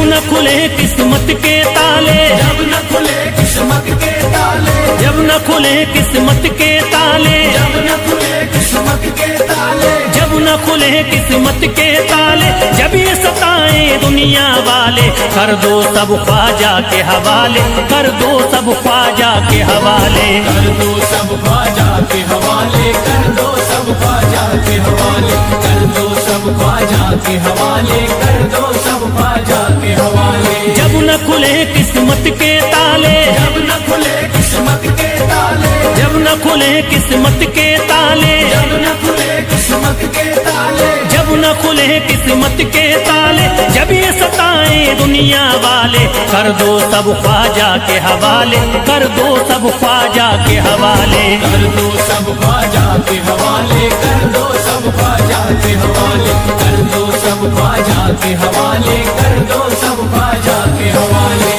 न खुले किस्मत के ताले, जब न खुले किस्मत के ताले, जब न खुले किस्मत के ताले, जब न खुले किस्मत के ताले, जब न खुले किस्मत के ताले, जब ये सताए दुनिया वाले, कर दो सब ख्वाजा के हवाले, कर दो सब ख्वाजा के हवाले, कर दो सब ख्वाजा के हवाले, कर दो सब ख्वाजा के हवाले, कर दो सब ख्वाजा के हवाले, कर दो सब ख्वाजा के हवाले। जब न खुले किस्मत के ताले, जब न खुले किस्मत के ताले, जब न खुले किस्मत के ताले, जब न खुले किस्मत के ताले, जब न खुले किस्मत के ताले, जब ये सताए दुनिया वाले, कर दो सब ख्वाजा के हवाले, कर दो सब ख्वाजा के हवाले, कर दो सब ख्वाजा के हवाले, कर दो सब ख्वाजा के हवाले, कर दो सब ख्वाजा के हवाले, कर दो सब ख्वाजा के हवाले।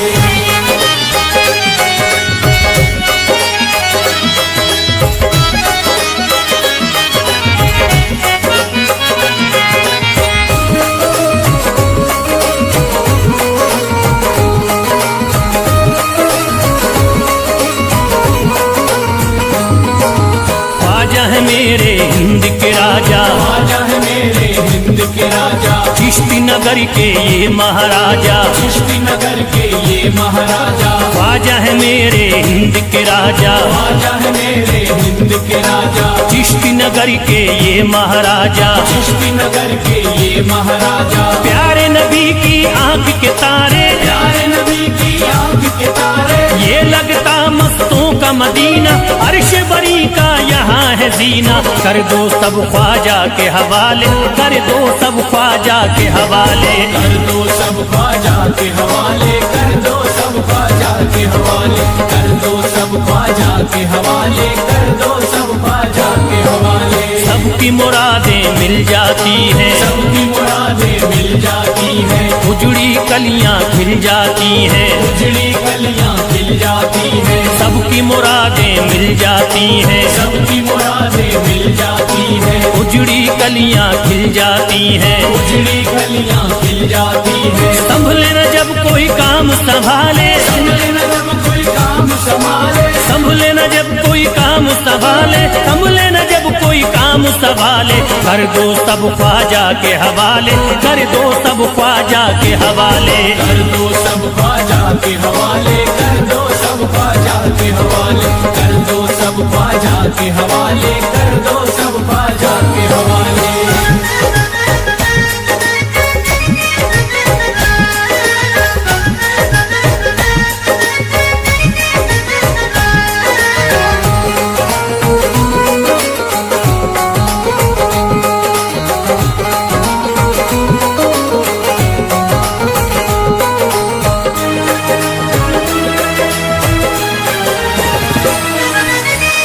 मेरे हिंद के राजा, ख्वाजा है मेरे हिंद के राजा, चिश्ती नगर के ये महाराजा, चिश्ती नगर के ये महाराजा, ख्वाजा है मेरे हिंद के राजा, ख्वाजा है मेरे हिंद के राजा, चिश्ती नगर के ये महाराजा, चिश्ती नगर के ये महाराजा, प्यारे नबी की आंख के तारे, प्यारे नबी की आंख के तारे, ये लगता मस्तों का मदीना, अर्श बरी का यहाँ है जीना, कर दो सब ख्वाजा के हवाले, कर दो सब ख्वाजा के हवाले, कर दो सब ख्वाजा के हवाले, कर दो सब ख्वाजा के हवाले, कर दो सब ख्वाजा के हवाले, कर दो सब ख्वाजा के हवाले। सबकी मुरादें मिल जाती हैं, सबकी मुरादें मिल जाती हैं, उजड़ी कलियां खिल जाती हैं, उजड़ी कलियां खिल जाती हैं, सबकी मुरादें मिल जाती हैं, सबकी मुरादें मिल जाती हैं, उजड़ी कलियां खिल जाती हैं, उजड़ी कलियां खिल जाती हैं। संभले न जब कोई काम संभाले, संभले न जब कोई काम संभाले, संभले न जब कोई काम संभाले, संभले न जब कोई काम संभाले, कर दो सब ख्वाजा के हवाले, कर दो सब ख्वाजा के हवाले, कर दो सब ख्वाजा के हवाले, कर दो सब ख्वाजा के हवाले, कर दो सब ख्वाजा के हवाले, कर दो सब ख्वाजा के हवाले।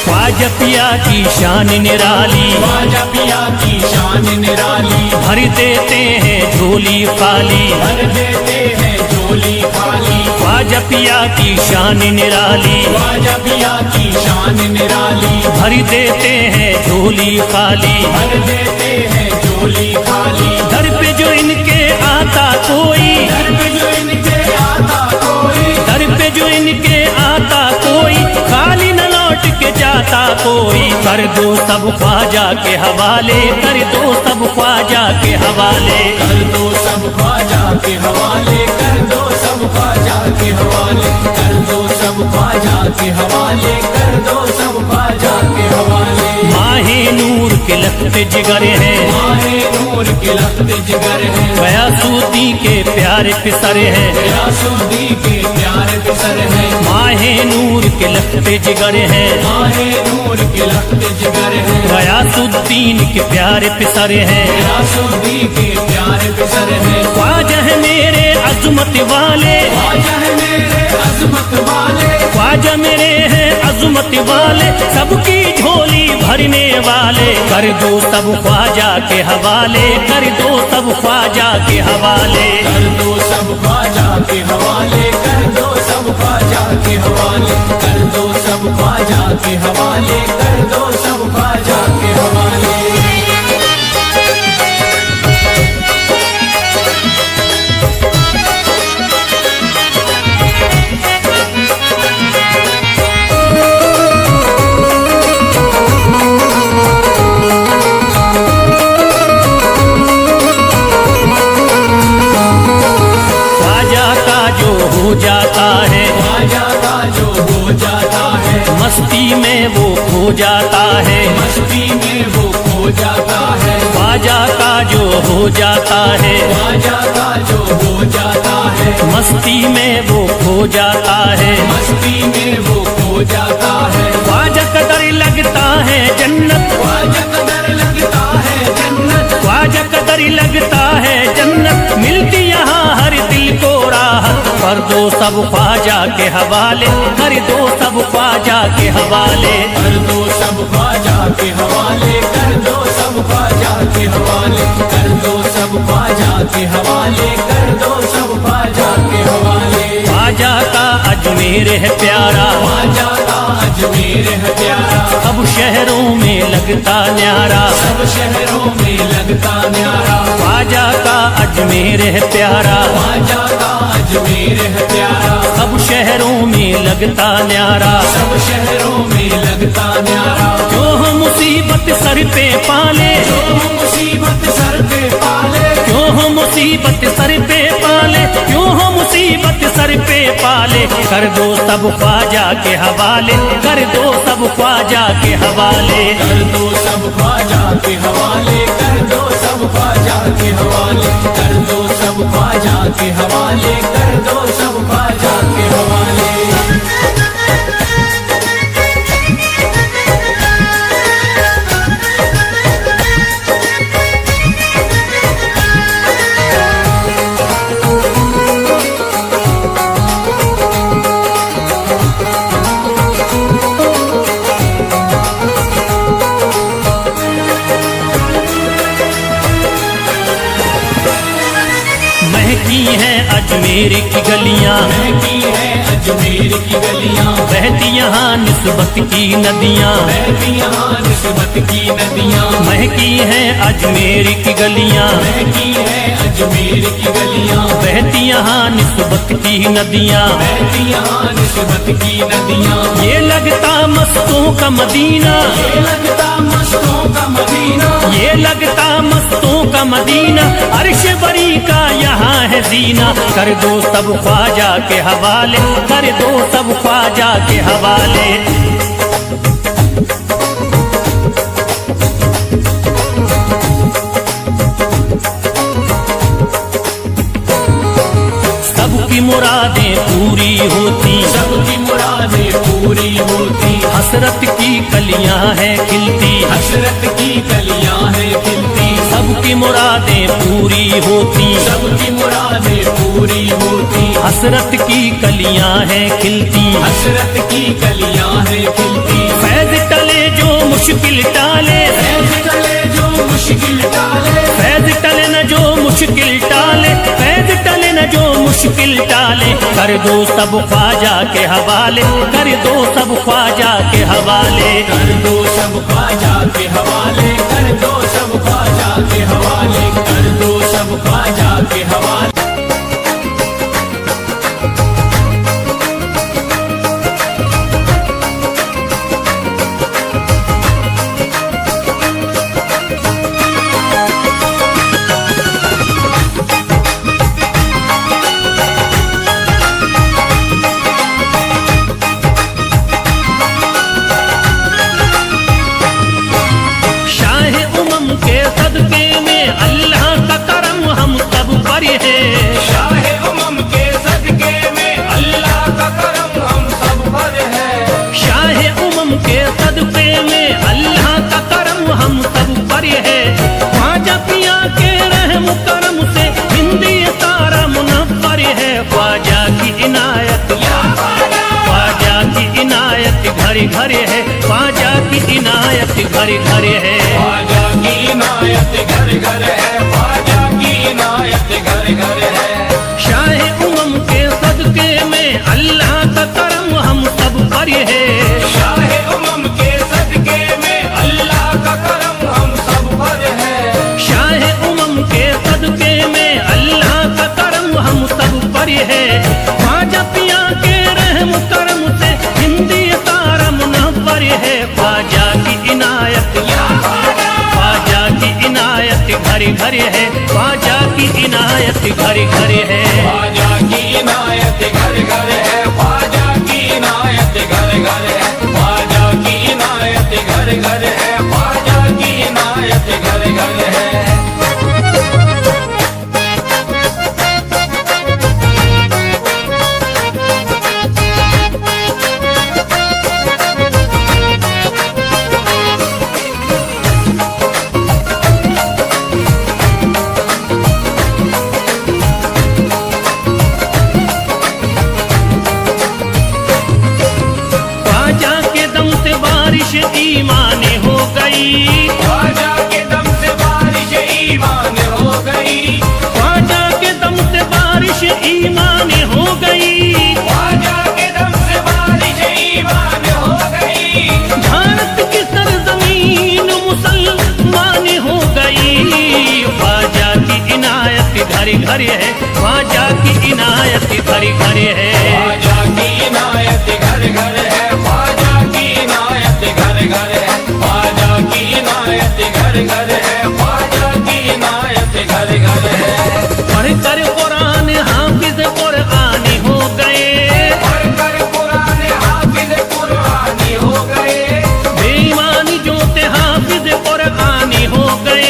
ख्वाजा पिया की शान निराली, ख्वाजा पिया की शान निराली, भर देते हैं झोली खाली, भर देते हैं झोली खाली, ख्वाजा पिया की शान निराली, ख्वाजा पिया की शान निराली, भर देते हैं झोली खाली, भर देते हैं झोली खाली, दर पे जो इनके आता कोई, दर पे जो इनके आता कोई, दर पे जो इनके आता कोई, खाली न लौट के जाता कोई, कर दो सब ख्वाजा के हवाले, कर दो सब ख्वाजा के हवाले, कर दो सब ख्वाजा के हवाले, कर दो सब ख्वाजा के हवाले, कर दो सब ख्वाजा के हवाले, कर दो सब ख्वाजा के हवाले। माहे नूर के लखते जिगर हैं, माहे नूर के लखते जिगर हैं, गयासुद्दी के प्यारे पिसर हैं, गयासुद्दी के प्यारे पिसर हैं, माहे नूर के लखते जिगर हैं, माहे नूर के लखते जिगर हैं, गयासुद्दीन के प्यारे पिसर हैं, गयासुद्दी के प्यारे पिसर हैं। ख्वाजा है मेरे अजमत वाले, ख्वाजा है मेरे अजमत वाले, ख्वाजा मेरे हैं अजमत वाले, सबकी झोली भरने वाले, कर दो सब ख्वाजा के हवाले, कर दो सब ख्वाजा के हवाले, कर दो सब ख्वाजा के हवाले, कर दो सब ख्वाजा के हवाले, कर दो सब ख्वाजा के हवाले, कर दो सब ख्वाजा के हवाले। जाता है, मस्ती में वो खो जाता है, ख्वाजा का जो हो जाता है, ख्वाजा का जो हो जाता है, मस्ती में वो खो जाता है, मस्ती में वो खो जाता है। ख्वाजा कदर लगता है जन्नत, ख्वाजा कदर लगता है जन्नत, ख्वाजा कदर लगता है जन्नत, मिलती यहाँ हर दिल को राहत। कर दो सब ख्वाजा के हवाले, कर दो सब ख्वाजा के हवाले, कर दो सब ख्वाजा के हवाले, कर दो सब ख्वाजा के हवाले, कर दो सब ख्वाजा के हवाले, कर दो सब ख्वाजा के हवाले। ख्वाजा का अजमेर है प्यारा, ख्वाजा का अजमेर है प्यारा, सब शहरों में लगता न्यारा, सब शहरों में लगता न्यारा। ख्वाजा का अजमेर है प्यारा, ख्वाजा का अजमेर है प्यारा, सब शहरों में लगता न्यारा। सब शहरों में लगता न्यारा। जो हो मुसीबत सर पे पाले, जो मुसीबत सर पे पाले, क्यों हो मुसीबत सर पे पाले, क्यों हो मुसीबत सर पे पाले। कर दो सब ख्वाजा के हवाले, कर दो सब ख्वाजा के हवाले, कर दो सब ख्वाजा के हवाले, कर दो सब ख्वाजा के हवाले, कर दो सब ख्वाजा के हवाले, कर दो सब ख्वाजा के हवाले। महकी हैं अजमेर की गलियां, महकी है अजमेर की गलियां, बहती यहाँ निस्बत की नदियां, बहती यहाँ निस्बत की नदियां, महकी हैं अजमेर की गलियां, महकी है अजमेर की गलियां, बहती यहाँ निस्बत की नदियां। बहती यहाँ निस्बत की नदियां। ये लगता मस्तों का मदीना, ये लगता मस्तों का मदीना, ये लगता मस्तों का मदीना, अर्श बरी का यहाँ है जीना। कर दो सब ख्वाजा के हवाले, कर दो सब ख्वाजा के हवाले। सबकी मुरादें पूरी होती, सबकी मुरादें पूरी होती, हसरत की कलियां हैं खिलती, हसरत की कलियां हैं खिलती, सबकी मुरादें पूरी होती, सबकी मुरादें पूरी होती, हसरत की कलियां हैं खिलती। हसरत की कलियां हैं खिलती। फैज टले जो मुश्किल टाले, फैज टले जो मुश्किल टाले, फैज टले न जो मुश्किल टाले, फैज टले न जो मुश्किल टाले। कर दो सब ख्वाजा के हवाले, कर दो सब ख्वाजा के हवाले, कर दो सब ख्वाजा के हवाले, कर दो सब ख्वाजा के हवाले, कर दो सब ख्वाजा के हवाले। घरे घरे है, ख्वाजा की इनायत घरे घरे है, ख्वाजा की इनायत घर घर है, ख्वाजा की इनायत घर घर है। शाह उमम के सदके में अल्लाह का करम हम सब पर है, शाह उमम के सदके में अल्लाह का करम हम सब पर है, शाह उमम के सदके में अल्लाह का करम हम सब पर है। ख्वाजा पिया के रहम करम से हिंदी तारा मुनव्वर है, ख्वाजा की इनायत, ख्वाजा की इनायत घरे घरे है, ख्वाजा की इनायत घरे घरे है, ख्वाजा की इनायत घर घर है, ख्वाजा की इनायत घर घर है, ख्वाजा की इनायत घर घड़ी घड़ी है, ख्वाजा की इनायत घड़ी घड़ी है। ख्वाजा की इनायत घर घर है, ख्वाजा की इनायत घर घर है, ख्वाजा की इनायत घर घर है, ख्वाजा की इनायत घर घर है। पढ़कर कुरान हाफिज कुरानी हो गए, पढ़कर कुरान हाफिज कुरानी हो गए, बेईमानी जो थे हाफिज कुरानी हो गए,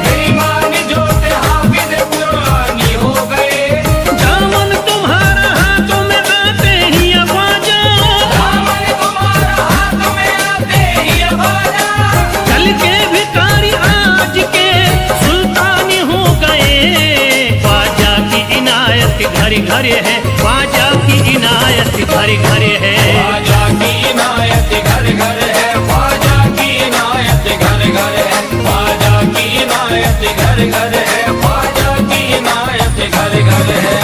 बेईमान जो थे हाफिज कुरानी हो गए। दामन तुम्हारा हाथों में आते ही ख्वाजा, दामन तुम्हारा हाथ में आते ही ख्वाजा, कल के भिखारी आज के सुल्तानी हो गए। ख्वाजा की इनायत घड़ी घड़ी है, ख्वाजा की इनायत घड़ी घड़ी है। ख्वाजा की इनायत घर घर है, ख्वाजा की इनायत घर घर है, ख्वाजा की इनायत घर घर है, ख्वाजा की इनायत घर घर है।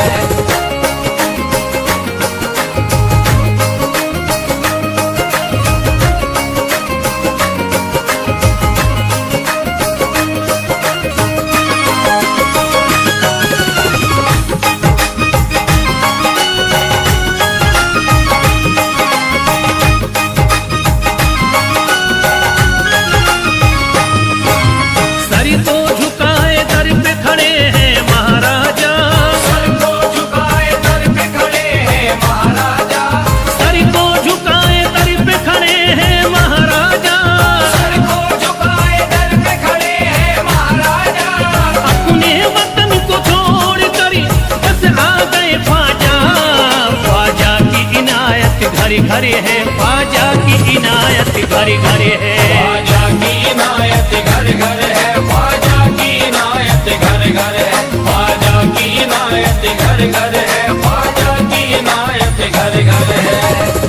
सर को झुकाए दर पे खड़े हैं महाराजा, सर को झुकाए दर पे खड़े हैं महाराजा, सर को झुकाए दर पे खड़े हैं महाराजा, सर को झुकाए दर पे खड़े हैं महाराजा। अपने वतन को छोड़ कर बस आ गए ख्वाजा। ख्वाजा की इनायत घड़ी घड़ी है, ख्वाजा की इनायत घड़ी घड़ी है। ख्वाजा की इनायत घर घर है, ख्वाजा की इनायत घर घर है, ख्वाजा की इनायत घर घर है, ख्वाजा की इनायत घर घर है।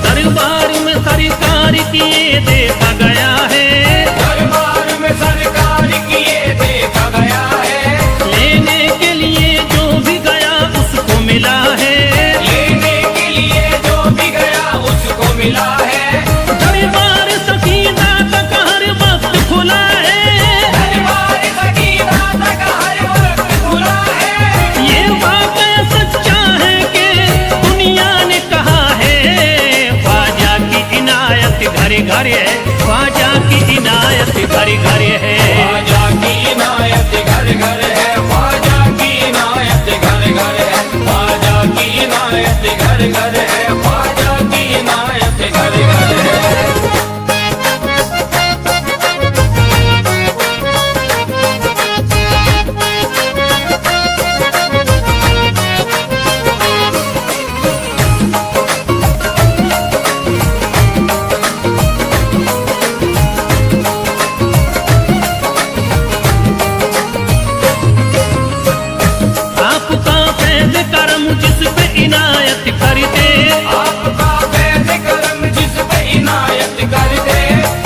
दरबार में सरकार किए देखा गया है, दरबार में सरकार किए देखा गया है, लेने के लिए जो भी गया उसको मिला है, लेने के लिए जो भी गया उसको मिला है। दरबार सकीना तक हर वक्त खुला है, दरबार सकीना तक हर वक्त खुला है। ये वाक़या सच्चा है कि दुनिया ने कहा है। ख्वाजा की इनायत घड़ी घड़ी है, ख्वाजा की इनायत घड़ी घड़ी है। ख्वाजा की इनायत घर घर है, ख्वाजा की इनायत घर घर है, ख्वाजा की इनायत घर घर है, ख्वाजा की इनायत घर घर है। आपका फैज़ करम जिस पे इनायत कर दे, आपका फैज़ करम जिस पे इनायत कर दे,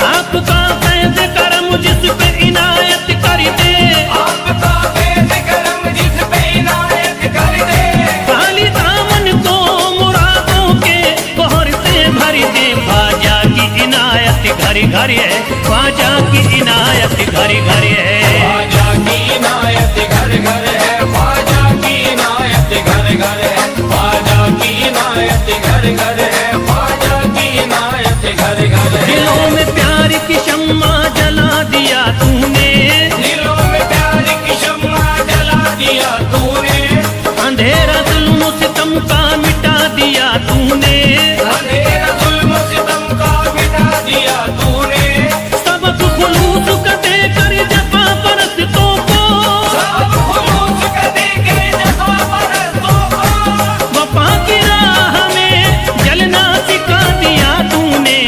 आपका फैज़ करम जिस पे इनायत कर दे, आपका फैज़ करम जिस पे इनायत कर दे। खाली दामन को मुरादों के बहर से भर दे। ख्वाजा की इनायत घड़ी घड़ी है, ख्वाजा की इनायत घड़ी घड़ी है। ख्वाजा की इनायत घर घर है, ख्वाजा की इनायत घर घर है, ख्वाजा की इनायत घर घर है, ख्वाजा की इनायत घर घर है। दिलों में प्यार की शम्मा जला दिया तूने, दिलों में प्यार की शम्मा जला दिया तूने, अंधेरा जुल्म सितम का मिटा दिया तूने, अंधेरा जुल्म सितम का मिटा दिया तूने। सबक खुलूस का देकर जफा परस्तों को, सब खुलूस का देके जफा परस्तों को, वफा की राह में जलना सिखा दिया तूने।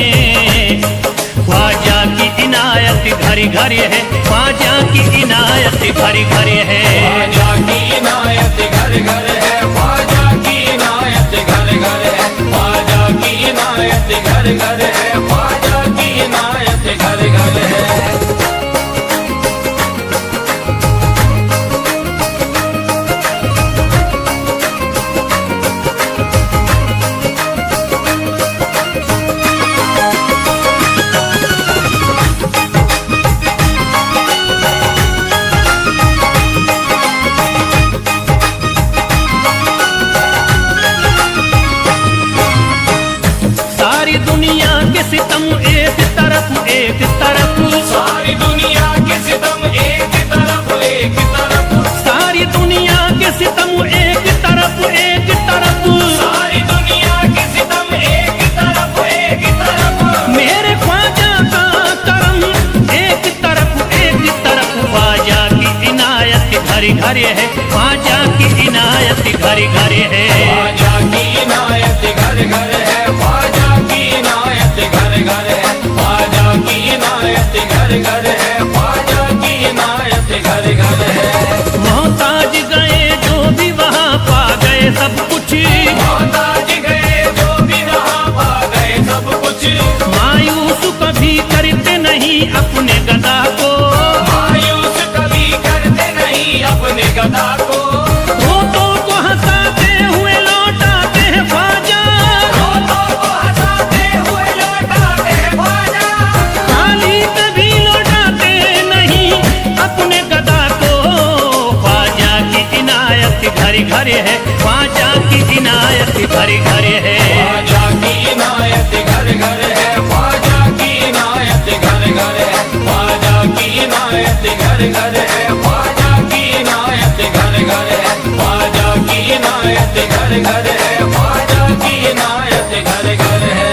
ख्वाजा की इनायत घड़ी घड़ी है, ख्वाजा की इनायत घड़ी घड़ी है। ख्वाजा की इनायत घर घर है, ख्वाजा की इनायत घर घर है, ख्वाजा की इनायत घर घर है, ख्वाजा की इनायत घर घर है। घर घर है, ख्वाजा की इनायत घर घर है। ख्वाजा की इनायत घर घर है, ख्वाजा की इनायत घर घर है, ख्वाजा की इनायत घर घर है, ख्वाजा की इनायत घर घर है। मोहताज गए जो भी वहाँ पा गए सब कुछ, मोहताज गए जो भी वहाँ पा गए सब कुछ। मायूस कभी करते नहीं अपने गदा को, मायूस कभी करते नहीं अपने गदा को। रोतों को हंसाते हुए लौटाते हैं ख्वाजा, रोतों को हंसाते हुए लौटाते हैं ख्वाजा। खाली कभी लौटाते नहीं अपने गदा को। ख्वाजा की इनायत घर घर है, ख्वाजा की इनायत घर घर है। ख्वाजा की इनायत घर घर है, ख्वाजा की इनायत घर घर है, ख्वाजा की इनायत घर घर है, ख्वाजा की इनायत घर घर है, ख्वाजा की इनायत घर घर है, ख्वाजा की इनायत घर घर है।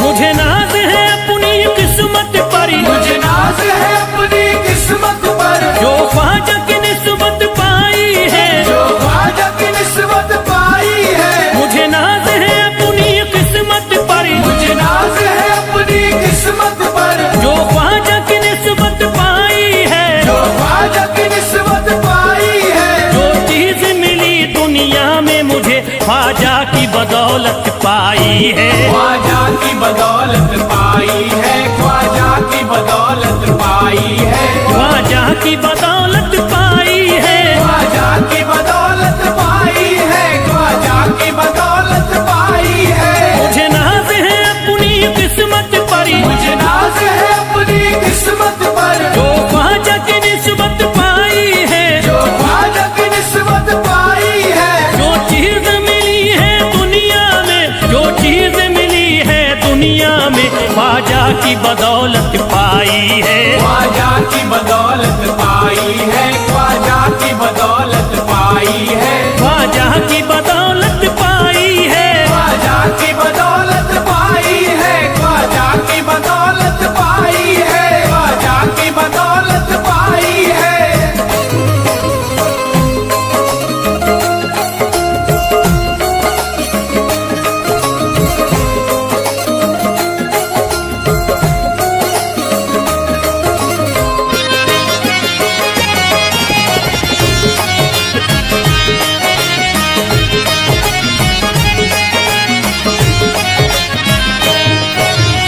मुझे नाज है अपनी किस्मत पर, मुझे नाज है अपनी किस्मत पर, जो ख्वाजा की निस्बत पाई है, जो ख्वाजा की निस्बत पाई है। मुझे नाज है अपनी किस्मत पर, मुझे नाज है अपनी किस्मत पर, जो ख्वाजा की निस्बत पाई है, जो ख्वाजा की निस्बत पाई है। जो चीज मिली दुनिया में मुझे ख्वाजा की बदौलत पाई है। ख्वाजा की बदौलत पाई है, ख्वाजा की बदौलत पाई है, ख्वाजा की बदौलत पाई है, ख्वाजा की बदौलत पाई है, ख्वाजा की बदौलत पाई है। मुझे नाज है अपनी किस्मत पर, मुझे नाज है अपनी किस्मत पर, जो ख्वाजा की निस्बत पाई है, जो ख्वाजा की निस्बत पाई है। जो चीज मिली है दुनिया में, जो चीज मिली है दुनिया में ख्वाजा की बदौलत पाई है। ख्वाजा की बदौलत पाई है, ख्वाजा की बदौलत पाई है, ख्वाजा की बदौलत पाई है, ख्वाजा की बदौलत पाई है, ख्वाजा की बदौलत पाई है, ख्वाजा की बदौलत पाई है।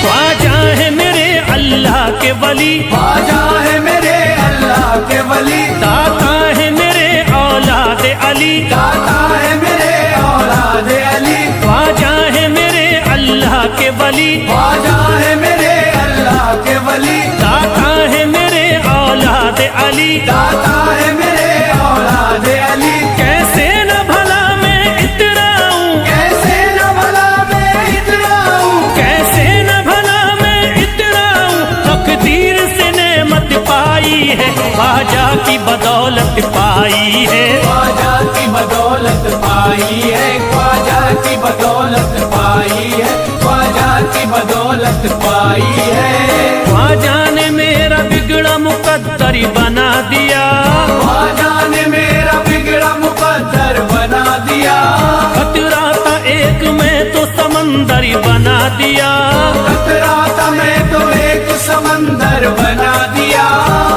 ख्वाजा है मेरे अल्लाह के वली, ख्वाजा है मेरे अल्लाह के वली, दाता है मेरे औलाद अली, दाता है मेरे औलाद अली। ख्वाजा है मेरे अल्लाह के वली, ख्वाजा है मेरे अल्लाह के वली, दाता है मेरे औलाद अली। दाता है मेरे औलाद अली। कैसे न भला मैं इतराऊं, कैसे न भला मैं इतराऊं, कैसे न भला मैं इतराऊं, तकदीर से नेमत पाई है, ख्वाजा की बदौलत पाई है। ख्वाजा की बदौलत पाई है, ख्वाजा की बदौलत पाई है, ख्वाजा की बदौलत पाई है। ख्वाजा ने मेरा बिगड़ा मुकद्दर बना दिया, ख्वाजा ने मेरा बिगड़ा मुकद्दर बना दिया। खतरा था एक मैं तो समंदर बना दिया, खतरा था मैं तो एक समंदर बना दिया।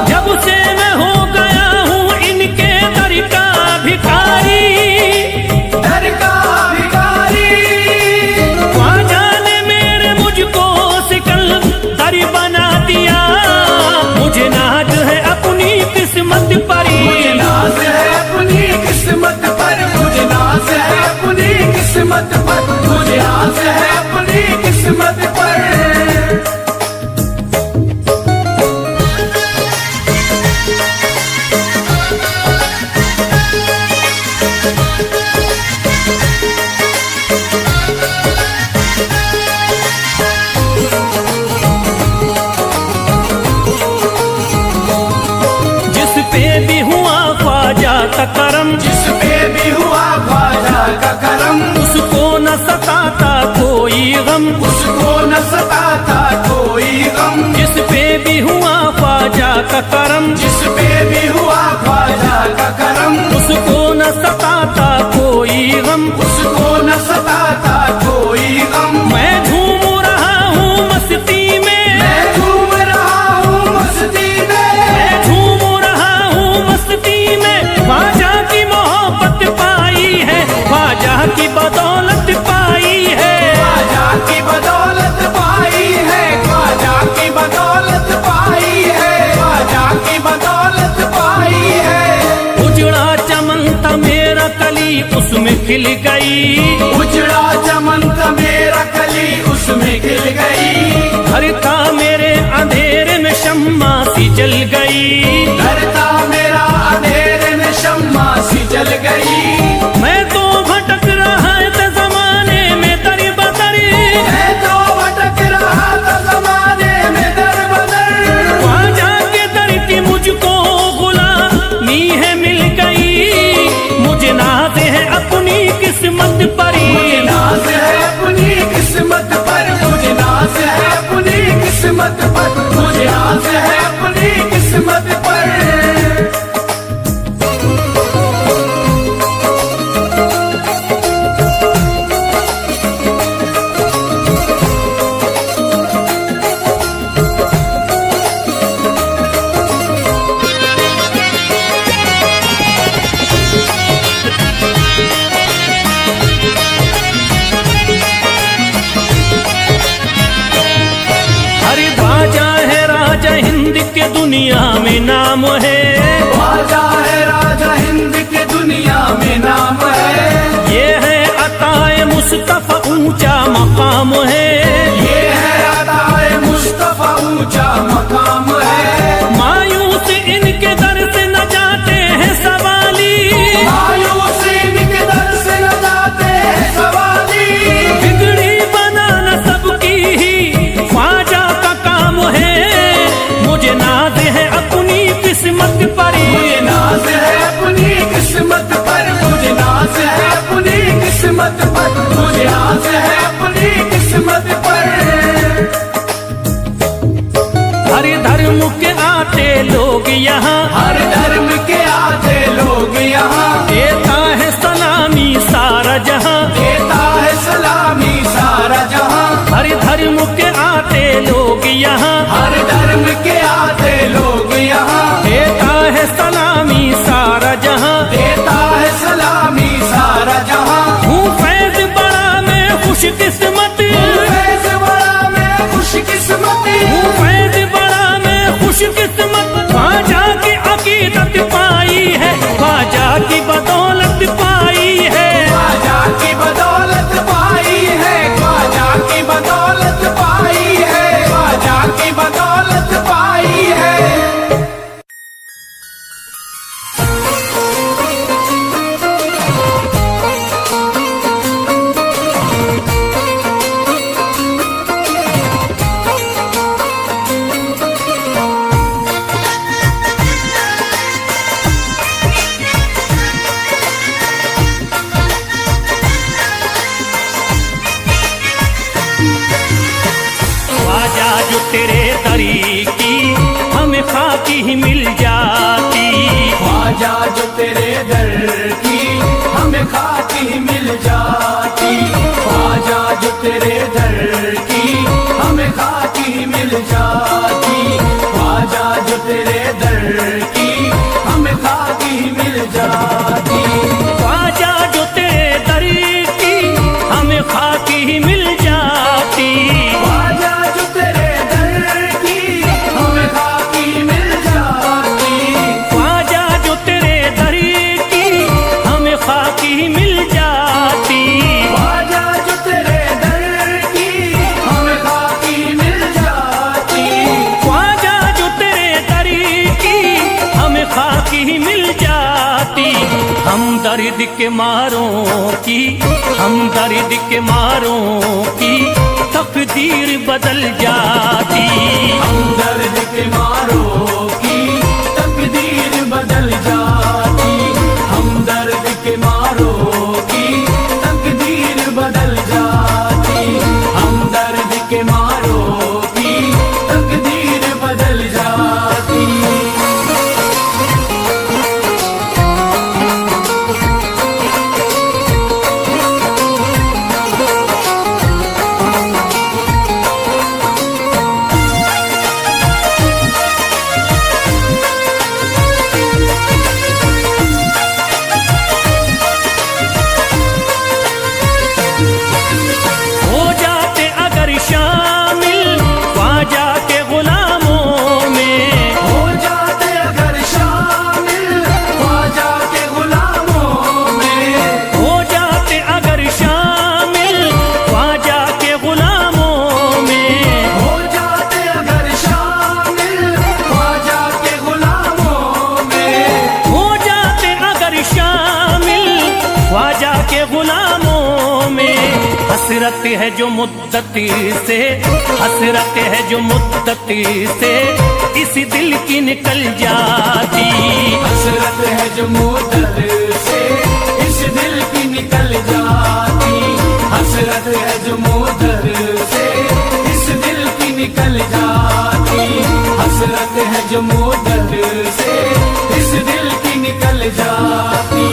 जब से मैं हो गया हूँ इनके दर का भिखारी, दर का भिखारी। ख्वाजा ने मेरे मुझको सिकंदर बना दिया। मुझे नाज है अपनी किस्मत पर, मुझे नाज है अपनी किस्मत पर, मुझे नाज है अपनी किस्मत पर, मुझे नाज है अपनी किस्मत पर। का करम, जिस पे भी हुआ ख्वाजा का करम, उसको न सताता कोई गम, उसको न सताता कोई गम। जिस पे भी हुआ ख्वाजा का करम, जिस पे भी हुआ ख्वाजा का करम, उसको न सताता कोई गम, उसको न सताता कोई गम। मैं झूम रहा हूँ मस्ती में, मैं झूम रहा हूँ मस्ती में, मैं झूम रहा हूँ मस्ती में, ख्वाजा की मोहब्बत पाई है, ख्वाजा की बदौलत पाई है, ख्वाजा की बदौलत पाई है, ख्वाजा की बदौलत पाई है, ख्वाजा की बदौलत पाई है। उजड़ा चमन था मेरा कली उसमें खिल गई, उजड़ा चमन था मेरा कली उसमें खिल गई, घर था मेरे अंधेरे में शम्मा सी जल गई, घर था मेरा अंधेरे में शम्मा सी जल गई। मैं तो भटक रहा था जमाने में दर बदर, मैं तो भटक रहा था जमाने में दर बदर, ख्वाजा के दर की मुझको गुलामी है मिल गई, मुझे नाज है अपनी किस्मत पर, मुझे नाज है अपनी किस्मत पर, मुझे नाज है अपनी किस्मत पर, मुझे नाज है अपनी किस्मत पर। हरि ध्वजा है राजा हिंद के दुनिया में नाम है, ख्वाजा है राजा हिंद के दुनिया में नाम है, ये है अताए मुस्तफा ऊंचा मकाम है, ये है अताए मुस्तफा ऊंचा मकाम है। मायूस इनके दर से न जाते हैं सवाली, मायूस इनके दर से न जाते हैं सवाली, बिगड़ी बनाना सबकी ही ख्वाजा का काम है, मुझे नाज है अपनी किस्मत पर, मुझे नाज है अपनी किस्मत पर, मुझे नाज है अपनी किस्मत पर, मुझे नाज है अपनी किस्मत पर। हर धर्म के आते लोग यहाँ, हर धर्म के आते लोग यहाँ, देता है सलामी सारा जहाँ, देता है सलामी सारा जहाँ। हर धर्म के आते लोग यहाँ, हर धर्म के आते लोग यहाँ, देता है सलामी सारा जहाँ, देता है सलामी सारा जहाँ। हूँ फैज बड़ा मैं खुशकिस्मत, फैज़ बड़ा मैं खुशकिस्मत, हूँ फैज बड़ा मैं खुशकिस्मत, ख्वाजा की अकीदत पाई है, ख्वाजा की बदौलत पाई है, ख्वाजा की बदौलत पाई है, ख्वाजा की बदौलत पाई है, ख्वाजा की बदौलत पाई है। ख्वाजा जो तेरे दरी की हमें खाकी ही मिल जाती, ख्वाजा जो तेरे दर की हमें खाकी ही मिल जाती, ख्वाजा जो तेरे दर की हमें खाकी ही मिल जाती, ख्वाजा जो तेरे दर की हमें खाकी ही मिल जाती। ख्वाजा जो तेरे दरी की हमें खाकी ही मिल जाती, ख्वाजा जो तेरे दर की हमें खाकी मिल जाती, ख्वाजा जो तेरे दरी की हमें खाकी ही मिल जाती, ख्वाजा जो तेरे दर की हमें खाकी मिल जाती, ख्वाजा जो तेरे दरी की हमें खाकी ही मिल जाती। हम दर्द के मारों की, हम दर्द के मारों की तकदीर बदल जाती, हम दर्द के मारों की तकदीर बदल जाती, हसरत है जो मुद्दती से, हसरत है जो मुद्दती से इस दिल की निकल जाती। हसरत है जो मुद्दत से इस दिल की निकल जाती। हसरत है जो मुद्दत से इस दिल की निकल जाती। हसरत है जो मुद्दत से इस दिल की निकल जाती।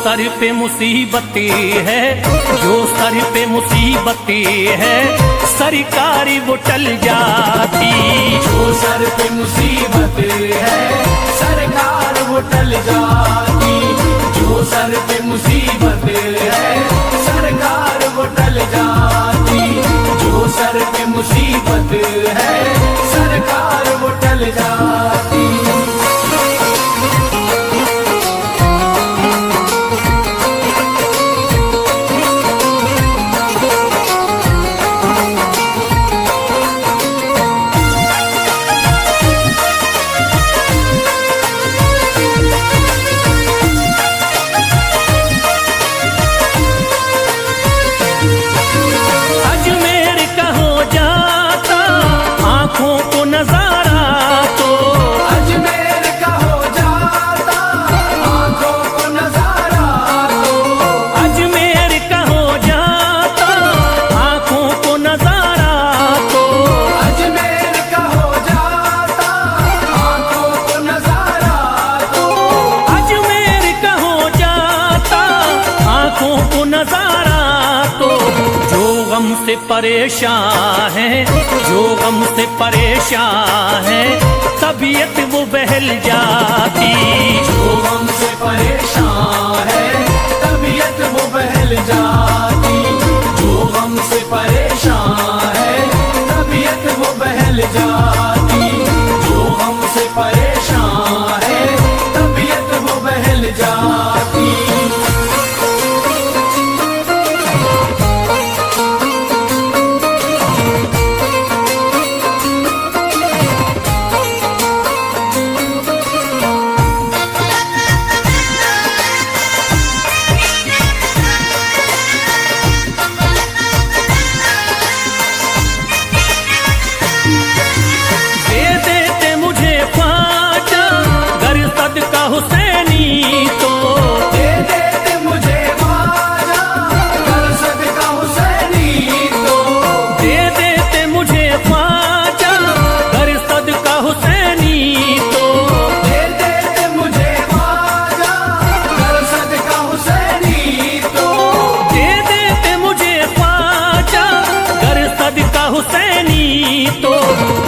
सर पे मुसीबती है, जो सर पे मुसीबती है सरकारी वो टल जाती। जो सर पे मुसीबत है सरकार वो टल जाती। जो सर पे मुसीबत है सरकार वो टल जाती। जो सर पे मुसीबत है सरकार वो टल जाती। गम से परेशान है, जो गम से परेशान है तबीयत वो बहल जाती। जो गम से परेशान है तबीयत वो बहल जाती। जो गम से परेशान है तबीयत वो बहल जाती। जो गम से परेशान है तबीयत वो बहल जाती।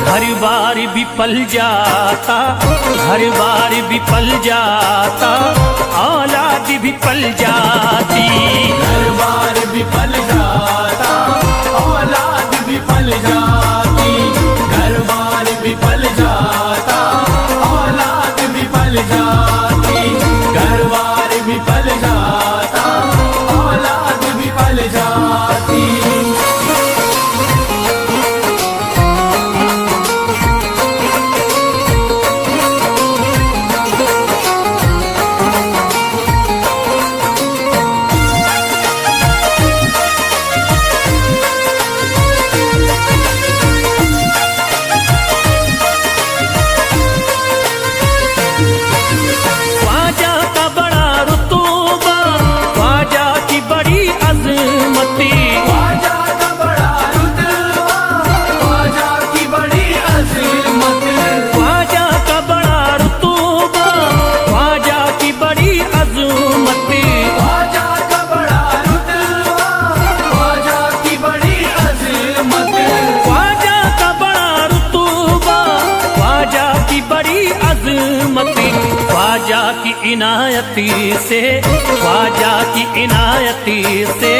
हर बार भी पल जाता, हर बार भी पल जाता, औलाद भी पल जाती। हर बार भी पल जाता, औलाद भी पल जाती। हर बार भी पल जाता, औलाद भी पल जाती। हर बार भी पल जाता, औलाद भी पल जाती। की इनायती से, ख्वाजा की इनायती से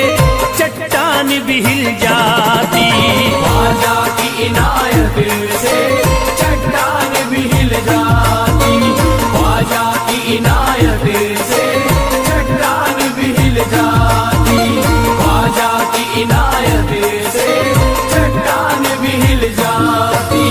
चट्टान भी हिल जाती। ख्वाजा की इनायत से चट्टान भी हिल जाती। ख्वाजा की इनायत से चट्टान भी हिल जाती। ख्वाजा की इनायत से चट्टान भी हिल जाती।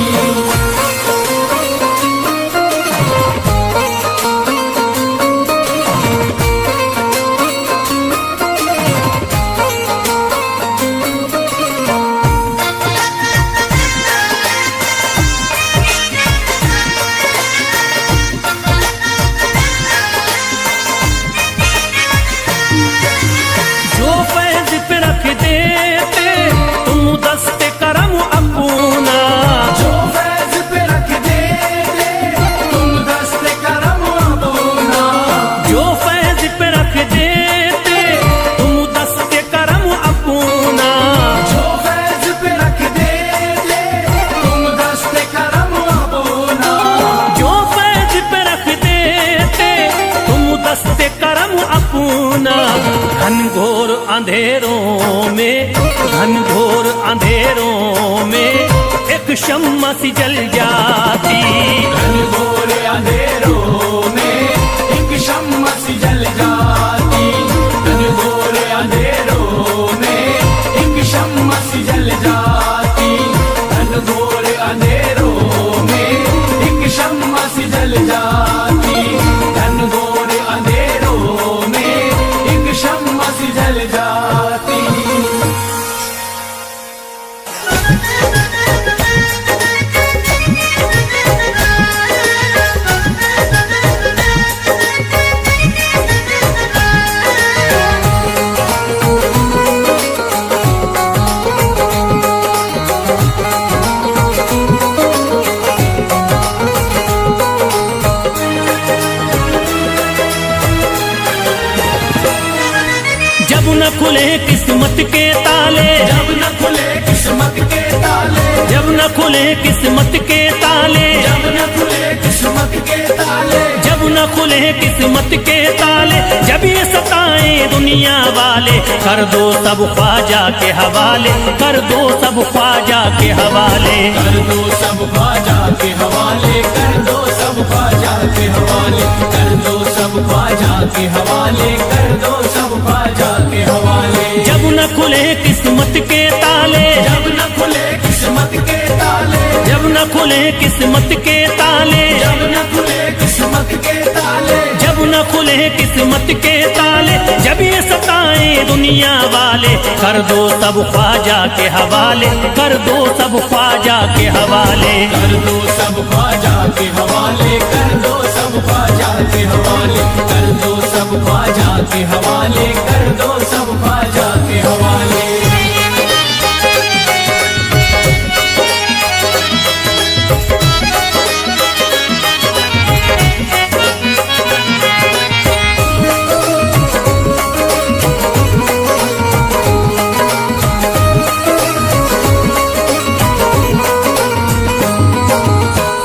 जो फैज पे रख देते तुम दस्ते करम अपना, जो फैज पे रख देते तुम दस्ते करम अपना। जो फैज पे रख देते तुम दस्ते करम अपना। जो फैज पे रख देते तुम दस्ते करम अपना। जो फैज पे रख देते तुम दस्ते करम अपना। घनघोर अंधेरों में, घनघोर अंधेरों में एक शम्मा सी जल जाती। घनघोर अंधेरों में एक शम्मा सी जल जाती। घनघोर अंधेरों में एक शम्मा सी जल जाती। घनघोर अंधेरों में एक शम्मा सी जल जाती। घनघोर अंधेरों में एक शम्मा सी जल जाती। जब न खुले किस्मत के ताले, जब न खुले किस्मत के ताले। जब न खुले किस्मत के ताले, जब न खुले किस्मत के ताले। जब न खुले किस्मत के ताले, जब ये सताए दुनिया वाले, कर दो सब ख्वाजा के हवाले, कर दो सब ख्वाजा के हवाले। कर दो सब ख्वाजा के हवाले। कर दो सब ख्वाजा के हवाले। कर दो सब ख्वाजा के हवाले। कर दो सब ख्वाजा के हवाले। जब न खुले किस्मत के ताले, जब न खुले किस्मत के ताले। जब न खुले किस्मत के ताले, जब न खुले किस्मत के ताले। जब न खुले किस्मत के ताले, जब ये सताए दुनिया वाले, कर दो सब ख्वाजा के हवाले, कर दो सब ख्वाजा के हवाले। कर दो सब ख्वाजा के हवाले। कर दो सब ख्वाजा के हवाले। कर दो सब ख्वाजा के हवाले। कर दो सब ख्वाजा के हवाले।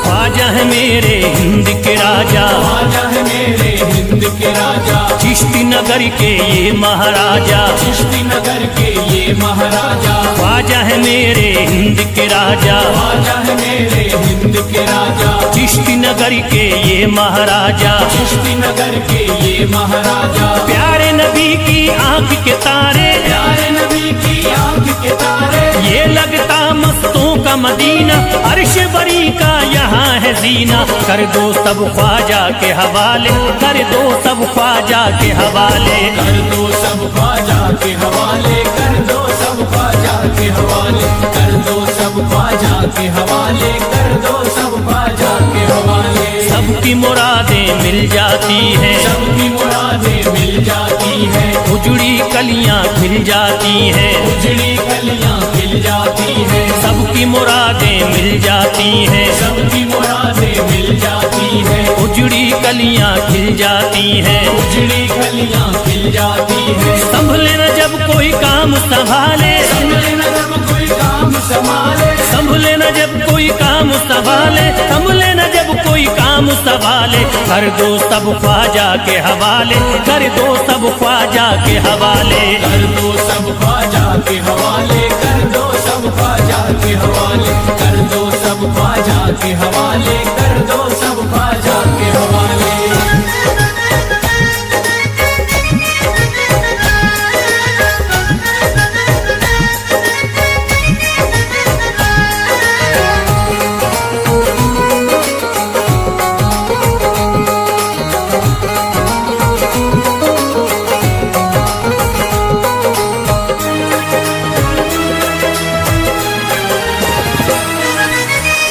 ख्वाजा है मेरे हिंद के राजा, ख्वाजा है मेरे हिंद के राजा। चिश्ती नगर के ये महाराजा, चिश्ती नगर के ये महाराजा। ख्वाजा है मेरे हिंद के राजा, ख्वाजा है मेरे हिंद के राजा। चिश्ती नगर के ये महाराजा। चिश्ती नगर के ये महाराजा। प्यारे नबी की आंख के तारे, प्यारे नबी की आंख के तारे। ये लगता मस्तों का मदीना, अर्श बरी का यहाँ है जीना। कर दो सब ख्वाजा के हवाले, कर दो सब ख्वाजा के हवाले। कर दो सब ख्वाजा के हवाले। कर दो सब ख्वाजा के हवाले। कर दो सब ख्वाजा के हवाले। कर दो सब ख्वाजा के हवाले। सबकी मुरादें मिल जाती हैं, सबकी मुरादें मिल जाती हैं। उजड़ी कलियां खिल जाती हैं, उजड़ी कलियां खिल जाती हैं। सबकी मुरादें मिल जाती हैं, सबकी मुरादें मिल जाती हैं। उजड़ी कलियां खिल जाती हैं। उजड़ी कलियां खिल जाती हैं। संभले न जब कोई काम संभाले, संभले न जब कोई काम संभाले। संभले न जब कोई काम संभाले, संभले न जब कोई काम संभाले, कर दो सब ख्वाजा के हवाले, कर दो सब ख्वाजा के हवाले, कर दो सब ख्वाजा के हवाले, कर दो सब ख्वाजा के हवाले, कर दो सब ख्वाजा के हवाले, कर दो सब ख्वाजा के हवाले।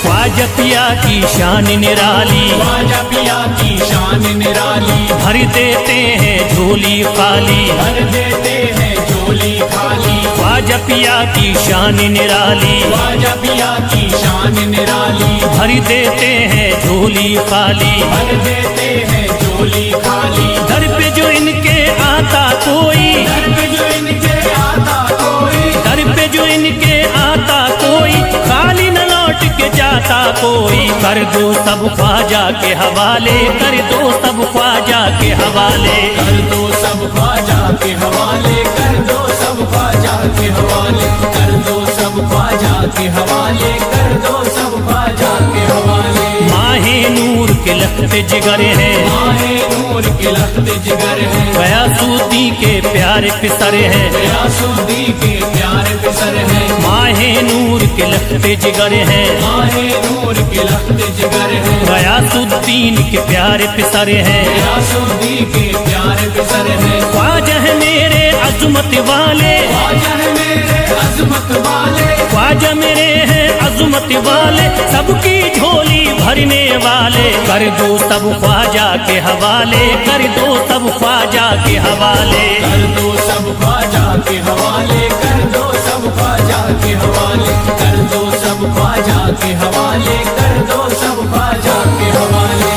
ख्वाजा पिया की शान निराली, ख्वाजा पिया की शान निराली, भर देते हैं झोली खाली, भर देते हैं झोली खाली। ख्वाजा पिया की शान निराली, ख्वाजा पिया की शान निराली, भर देते हैं झोली खाली, भर देते हैं झोली खाली। दर पे जो इनके आता कोई, दर पे जो इनके आता कोई, दर पे जो इनके आता कोई, खाली न लौट के जाता कोई, कर दो सब ख्वाजा के हवाले, कर दो सब ख्वाजा के हवाले, कर दो सब ख्वाजा के हवाले, कर दो सब ख्वाजा के हवाले, कर दो सब ख्वाजा के हवाले, कर दो सब ख्वाजा के हवाले। माहे नूर के लखते जिगर है, माहे नूर के लखते जिगर है, गयासुद्दीन के प्यारे पिसर है, गयासुद्दीन के प्यारे पिसर है, माहे नूर के लखते जिगर है, माहे नूर के लखते जिगर है, गयासुद्दीन के प्यारे पिसर है, गयासुद्दीन के प्यारे पिसर है। ख्वाजा है मेरे अजमत वाले, ख्वाजा है मेरे अजमत वाले, ख्वाजा मेरे हैं अजमत वाले, सबकी झोली भरने वाले, कर दो सब ख्वाजा के हवाले, कर दो सब ख्वाजा के हवाले, कर दो सब ख्वाजा के हवाले, कर दो सब ख्वाजा के हवाले, कर दो सब ख्वाजा के हवाले, कर दो सब ख्वाजा के हवाले।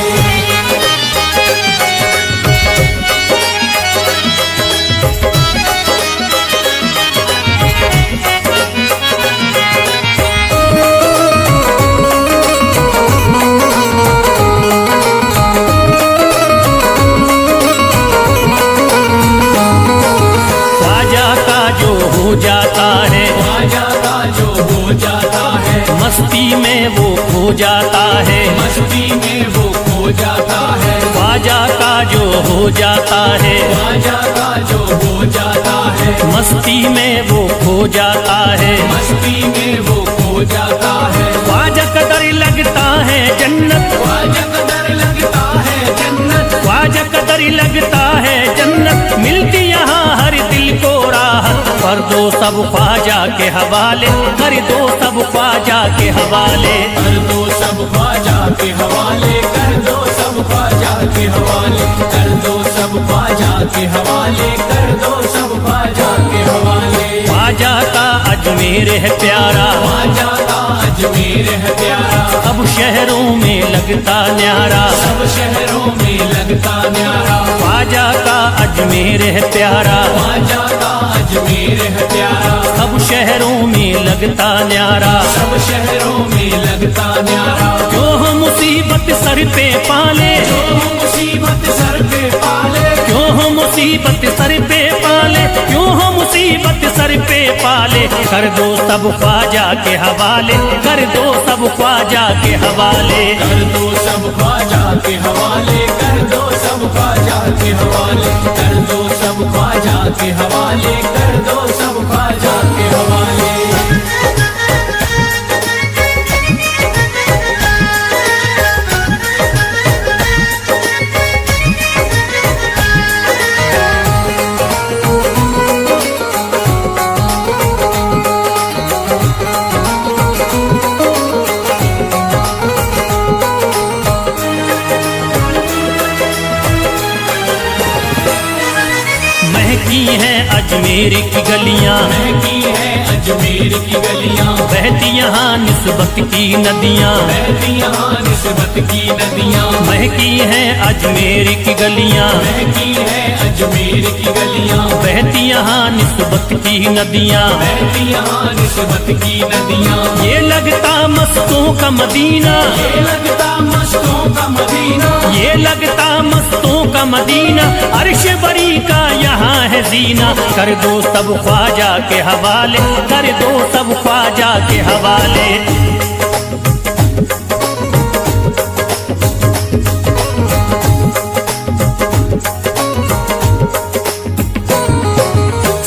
हो जाता है, ख्वाजा का जो हो जाता है, मस्ती में वो खो जाता है, मस्ती में वो खो जाता है, ख्वाजा का जो हो जाता है, ख्वाजा का जो हो जाता है, मस्ती में वो खो जाता है, मस्ती में वो खो जाता है। ख्वाजा कदर लगता है जन्नत, ख्वाजा कदर लगता है जन्नत, ख्वाजा कदर लगता है जन्नत, मिलती यहाँ हर दिल को राहत, कर दो सब ख्वाजा के हवाले, कर दो सब ख्वाजा के हवाले, कर दो सब ख्वाजा के हवाले, कर दो सब ख्वाजा के हवाले, कर दो सब ख्वाजा के हवाले, कर दो सब ख्वाजा के हवाले। ख्वाजा का अजमेर है प्यारा, ख्वाजा का अजमेर है प्यारा, सब शहरों में लगता न्यारा, सब शहरों में लगता न्यारा। ख्वाजा का अजमेर है प्यारा, ख्वाजा का अजमेर है प्यारा, सब शहरों में लगता न्यारा, सब शहरों में लगता न्यारा। जो हम मुसीबत सर पे पाले, जो मुसीबत सर पे पाले, क्यों हम मुसीबत सर पे पाले, क्यों हम मुसीबत सर पे पाले, कर दो सब ख्वाजा के हवाले, कर दो सब ख्वाजा के हवाले, कर दो सब ख्वाजा के हवाले, कर दो सब ख्वाजा के हवाले, कर दो सब ख्वाजा के हवाले, कर दो सब ख्वाजा के हवाले। महकी हैं अजमेर की गलियां, महकी है अजमेर की गलियां, बहती यहाँ निस्बत की नदियाँ, बहती यहाँ निस्बत की नदियां। महकी हैं अजमेर की गलियां, महकी है अजमेर की गलियां, बहती यहाँ निस्बत की नदियाँ, बहती यहाँ मुसीबत की नदियाँ, ये लगता मस्तों का मदीना, ये लगता मस्तों का मदीना, ये लगता मस्तों का मदीना, अर्श बरी का यहाँ है जीना। कर दो सब ख्वाजा के हवाले, कर दो सब ख्वाजा के हवाले।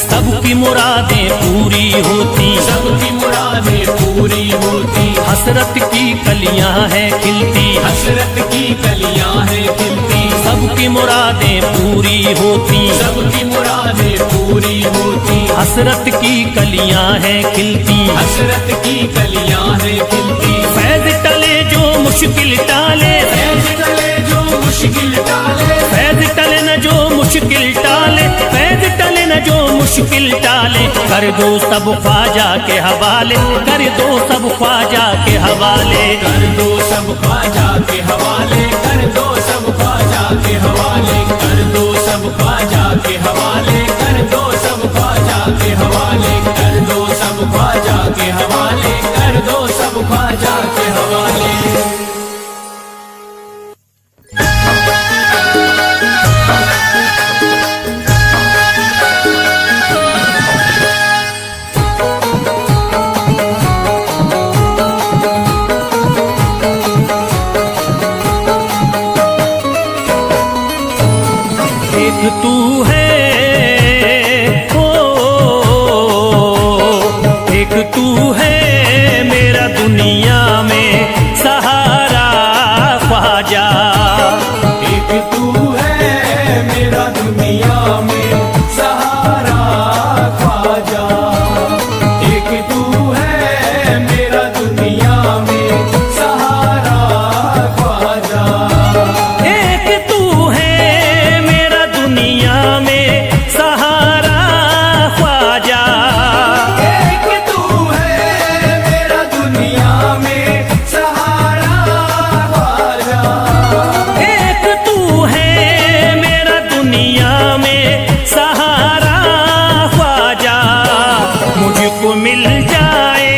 सबकी मुरादें पूरी होती, सबकी मुरादें पूरी होती, हसरत की कलियां हैं खिलती, हसरत की कलियां हैं खिलती, सबकी मुरादें पूरी होती, सबकी मुरादें पूरी होती, हसरत की कलियां हैं खिलती, हसरत की कलियां हैं खिलती। फैज टले जो मुश्किल टाले, फैज टले जो मुश्किल टाले, फैज टले न जो मुश्किल टाले, फैज टले न जो मुश्किल टाले। कर दो सब ख्वाजा के हवाले, कर दो सब ख्वाजा के हवाले। कर दो सब ख्वाजा के हवाले, कर दो सब ख्वाजा के हवाले, कर दो सब ख्वाजा के हवाले, कर दो सब ख्वाजा के हवाले, कर दो सब ख्वाजा के हवाले, कर दो सब ख्वाजा के हवाले। एक तू है ओ, एक तू है मेरा दुनिया में सहारा ख्वाजा। एक तू है मेरा दुनिया में सहारा ख्वाजा, एक तू है मेरा दुनिया में सहारा ख्वाजा, एक तू है मेरा दुनिया में सहारा ख्वाजा, एक तू है मेरा दुनिया में सहारा ख्वाजा, एक तू है मेरा दुनिया में सहारा ख्वाजा। मुझको मिल जाए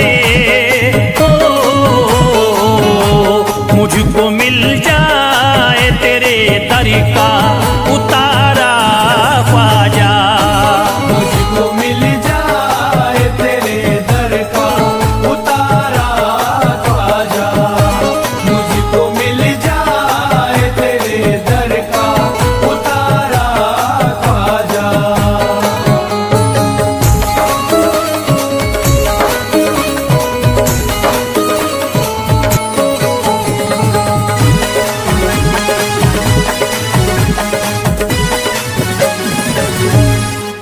ओ, मुझको मिल जाए तेरे दर का उतारा ख्वाजा। मुझको मिल जाए तेरे दर का उतारा ख्वाजा, मुझको मिल जाए तेरे दर का उतारा ख्वाजा।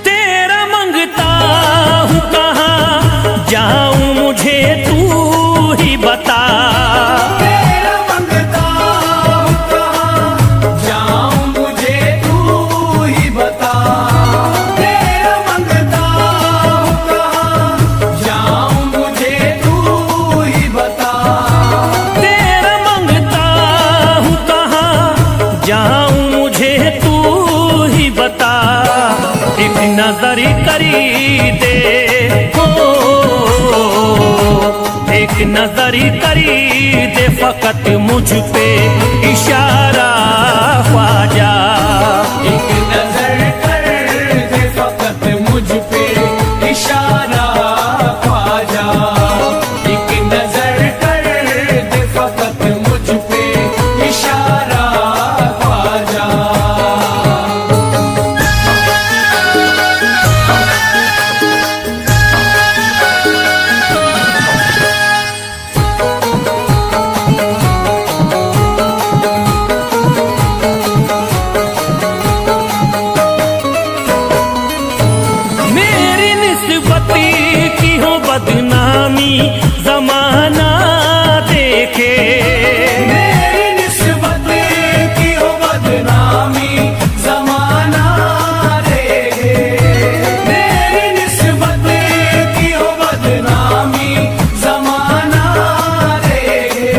तेरा मंगता हूँ कहाँ जाऊँ मुझे तू ही बता। तेरा मंगता हूँ कहाँ जाऊँ मुझे तू ही बता, तेरा मंगता हूँ कहाँ जाऊँ मुझे तू ही बता, तेरा मंगता हूँ कहाँ जाऊँ मुझे तू ही बता। एक नजर करी दे हो, एक नजर करी दे फकत मुझ पे इशारा ख्वाजा। एक नजर कर दे फकत मुझ पे इशारा ख्वाजा, एक नजर कर दे फकत मुझ पे इशारा ख्वाजा। मेरी निस्बती की हो बदनामी जमाना देखे। मेरी निस्बत की हो बदनामी जमाना देखे, मेरी निस्बत की हो बदनामी जमाना देखे,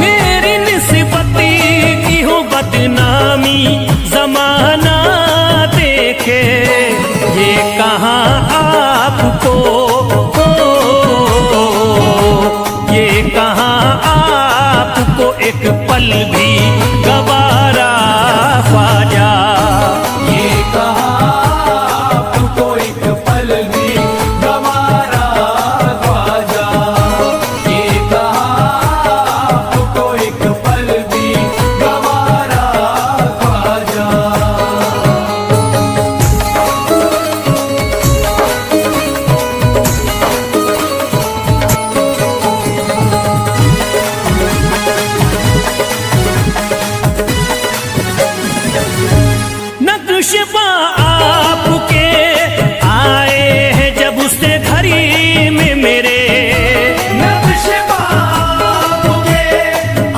मेरी निस्बती की हो बदनामी जमाना देखे। ये कहाँ आपको ओ, पल भी गवारा ख्वाजा। ये कहा आपको एक पल भी गवारा ख्वाजा। ये कहा आपको एक पल भी गवारा ख्वाजा। नक्शबा आपके आए हैं जब से घड़ी में मेरे, नक्शबा आपके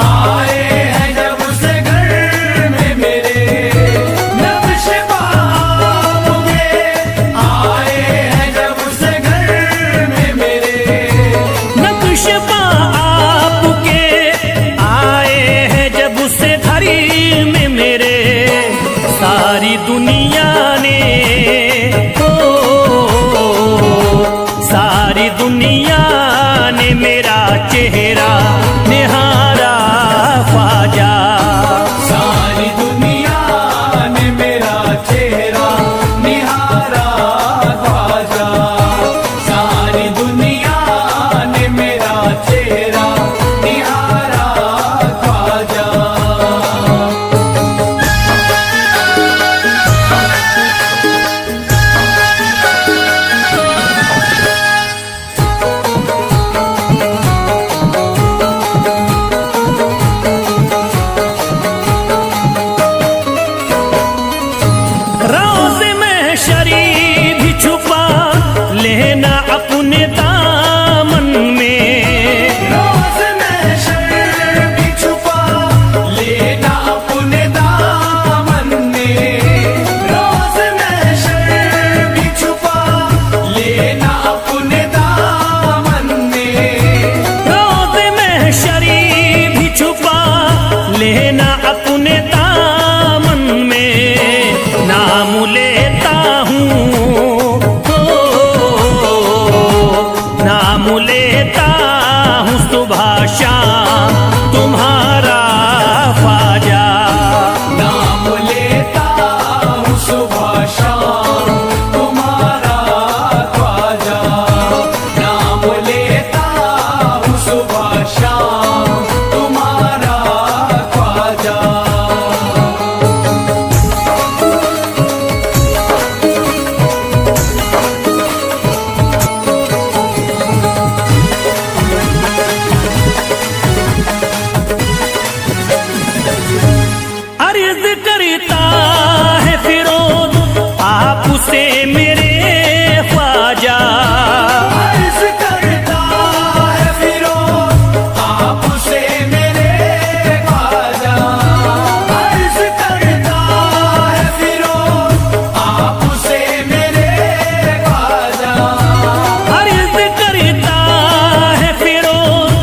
आए हैं जब से घर में मेरे। नक्शबा आपके आए हैं जब से घर में मेरे। नक्शबा आपके आए हैं जब से घड़ी में मेरे। सारी दुनिया ने सारी दुनिया ने मेरा चेहरा निहारा ख्वाजा। सारी दुनिया ने मेरा चेहरा निहारा ख्वाजा। सारी दुनिया ने मेरा चेहरा निहारा ख्वाजा। रोज़े में शरीफ भी छुपा लेना अपने दामन में। रोज़ में शर्म भी छुपा लेना अपने दामन में। रोज़ में शर्म भी छुपा लेना अपने दामन में। रोज़े में शरीफ भी छुपा लेना अपने दामन में। नाम लेता हूँ नाम लेता हूँ सुबह शाम तुम्हारा ख्वाजा। नाम लेता हूँ सुबह शाम तुम्हारा ख्वाजा। नाम लेता हूँ सुबह शाम तुम्हारा ख्वाजा। अर्ज करता है फिरोज आपसे मेरे ख्वाजा। अर्ज करता है फिरोज आपसे मेरे ख्वाजा। अर्ज करता है फिरोज आपसे मेरे ख्वाजा। अर्ज करता है फिरोज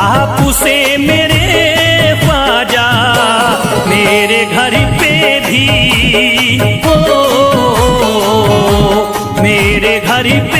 आपसे मेरे ख्वाजा। मेरे घर पे भी मेरे घर पे